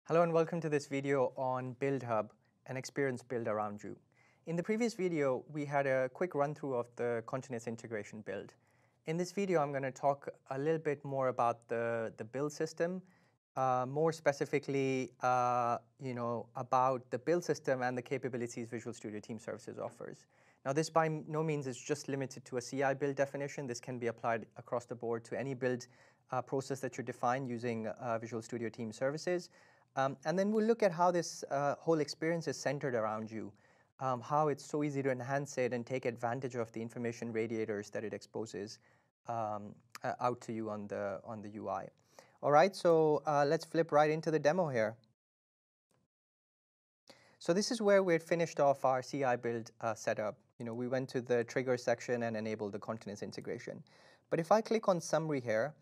Hello and welcome to this video on Build Hub, an experience built around you. In the previous video, we had a quick run through of the continuous integration build. In this video, I'm going to talk a little bit more about the build system, more specifically, about the build system and the capabilities Visual Studio Team Services offers. Now, this by no means is just limited to a CI build definition. This can be applied across the board to any build process that you define using Visual Studio Team Services. And then we'll look at how this whole experience is centered around you, how it's so easy to enhance it and take advantage of the information radiators that it exposes out to you on the UI. All right, so let's flip right into the demo here. So this is where we had finished off our CI build setup. We went to the trigger section and enabled the continuous integration. But if I click on summary here,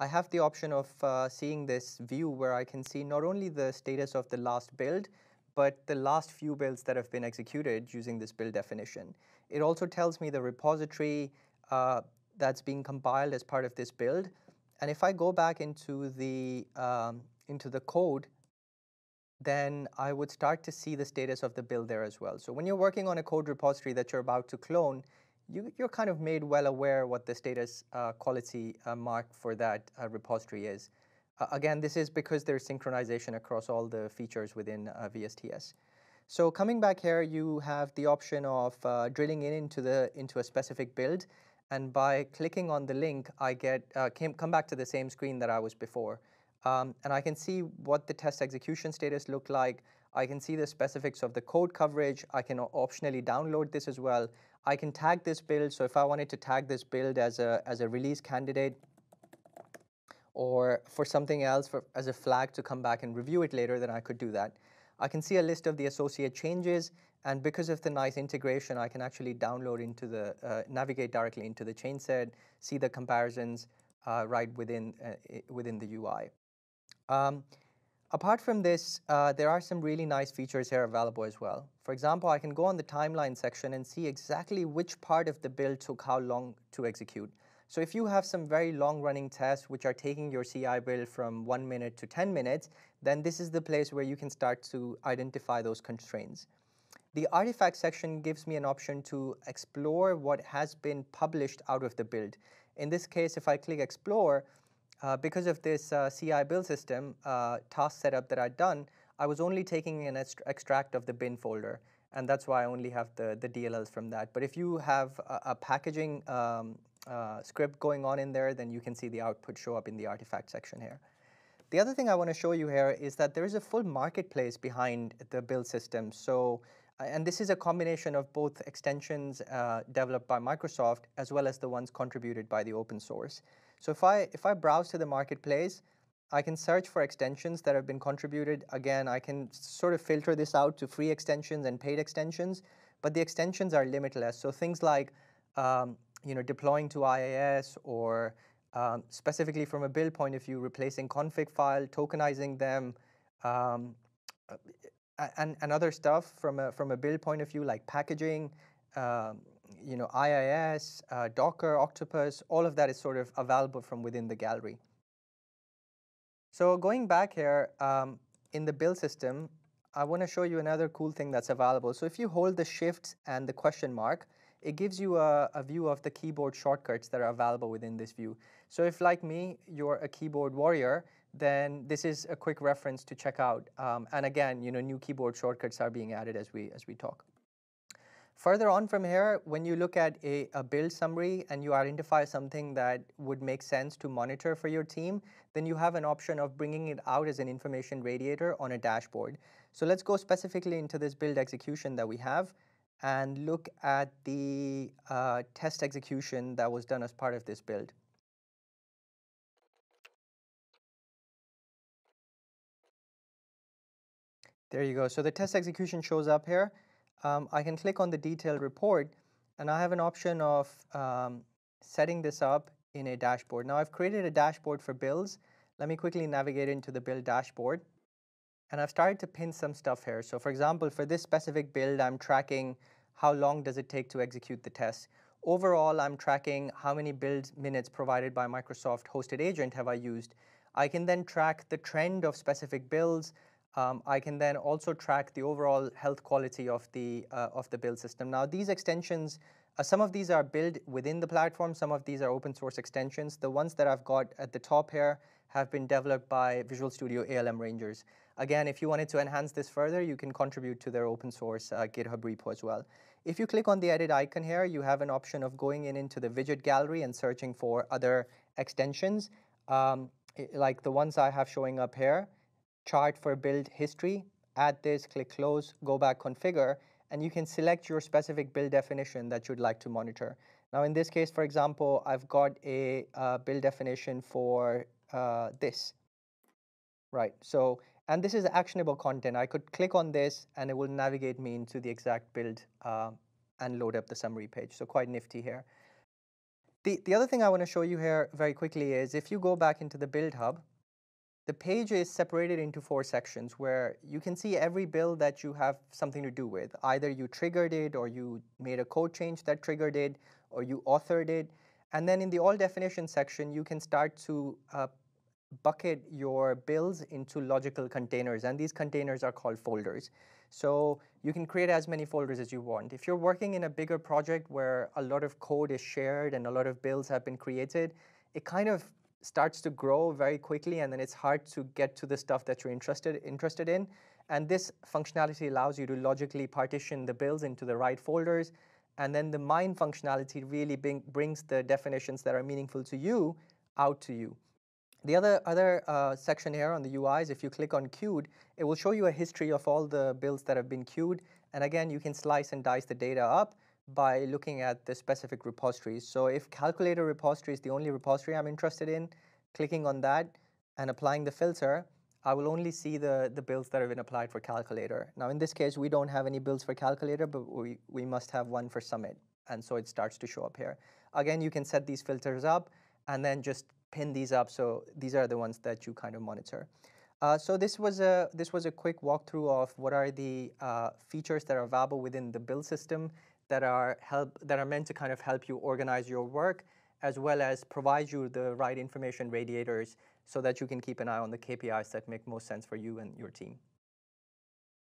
I have the option of seeing this view where I can see not only the status of the last build, but the last few builds that have been executed using this build definition. It also tells me the repository that's being compiled as part of this build. And if I go back into the code, then I would start to see the status of the build there as well. So when you're working on a code repository that you're about to clone, you're kind of made well aware what the status quality mark for that repository is. Again, this is because there's synchronization across all the features within VSTS. So coming back here, you have the option of drilling into a specific build. And by clicking on the link, I come back to the same screen that I was before. And I can see what the test execution status looked like. I can see the specifics of the code coverage. I can optionally download this as well. I can tag this build. So if I wanted to tag this build as a release candidate or for something else as a flag to come back and review it later, then I could do that. I can see a list of the associate changes. And because of the nice integration, I can actually download navigate directly into the change set, see the comparisons right within the UI. Apart from this, there are some really nice features here available as well. For example, I can go on the timeline section and see exactly which part of the build took how long to execute. So if you have some very long-running tests which are taking your CI build from 1 minute to 10 minutes, then this is the place where you can start to identify those constraints. The artifact section gives me an option to explore what has been published out of the build. In this case, if I click explore, because of this CI build system task setup that I'd done, I was only taking an extract of the bin folder, and that's why I only have the DLLs from that. But if you have a packaging script going on in there, then you can see the output show up in the artifact section here. The other thing I want to show you here is that there is a full marketplace behind the build system. So, and this is a combination of both extensions developed by Microsoft as well as the ones contributed by the open source. So if I browse to the marketplace, I can search for extensions that have been contributed. Again, I can sort of filter this out to free extensions and paid extensions, but the extensions are limitless. So things like deploying to IIS or specifically from a build point of view, replacing config file, tokenizing them, and other stuff from a build point of view, like packaging, IIS, Docker, Octopus, all of that is sort of available from within the gallery. So going back here in the build system, I want to show you another cool thing that's available. So if you hold the shift and the question mark, it gives you a view of the keyboard shortcuts that are available within this view. So if, like me, you're a keyboard warrior, then this is a quick reference to check out. And again, new keyboard shortcuts are being added as we talk. Further on from here, when you look at a build summary and you identify something that would make sense to monitor for your team, then you have an option of bringing it out as an information radiator on a dashboard. So let's go specifically into this build execution that we have and look at the test execution that was done as part of this build. There you go. So the test execution shows up here. I can click on the detailed report, and I have an option of setting this up in a dashboard. Now, I've created a dashboard for builds. Let me quickly navigate into the build dashboard. And I've started to pin some stuff here. So for example, for this specific build, I'm tracking how long does it take to execute the test. Overall, I'm tracking how many build minutes provided by Microsoft Hosted Agent have I used. I can then track the trend of specific builds. I can then also track the overall health quality of the build system. Now, these extensions, some of these are built within the platform, some of these are open source extensions. The ones that I've got at the top here have been developed by Visual Studio ALM Rangers. Again, if you wanted to enhance this further, you can contribute to their open source GitHub repo as well. If you click on the edit icon here, you have an option of going into the widget gallery and searching for other extensions, like the ones I have showing up here. Chart for build history, add this, click close, go back configure, and you can select your specific build definition that you'd like to monitor. Now in this case, for example, I've got a build definition for this, right? So, and this is actionable content. I could click on this and it will navigate me into the exact build and load up the summary page. So quite nifty here. The other thing I want to show you here very quickly is if you go back into the build hub, the page is separated into 4 sections where you can see every build that you have something to do with. Either you triggered it, or you made a code change that triggered it, or you authored it. And then in the all definition section, you can start to bucket your builds into logical containers, and these containers are called folders. So you can create as many folders as you want. If you're working in a bigger project where a lot of code is shared and a lot of builds have been created, it kind of starts to grow very quickly, and then it's hard to get to the stuff that you're interested in. And this functionality allows you to logically partition the builds into the right folders, and then the mine functionality really brings the definitions that are meaningful to you out to you. The other section here on the UIs, if you click on queued, it will show you a history of all the builds that have been queued. And again, you can slice and dice the data up by looking at the specific repositories. So if calculator repository is the only repository I'm interested in, clicking on that and applying the filter, I will only see the builds that have been applied for calculator. Now in this case, we don't have any builds for calculator, but we must have one for Summit. And so it starts to show up here. Again, you can set these filters up and then just pin these up. So these are the ones that you kind of monitor. So this was a quick walkthrough of what are the features that are available within the build system that are meant to kind of help you organize your work, as well as provide you the right information radiators so that you can keep an eye on the KPIs that make most sense for you and your team.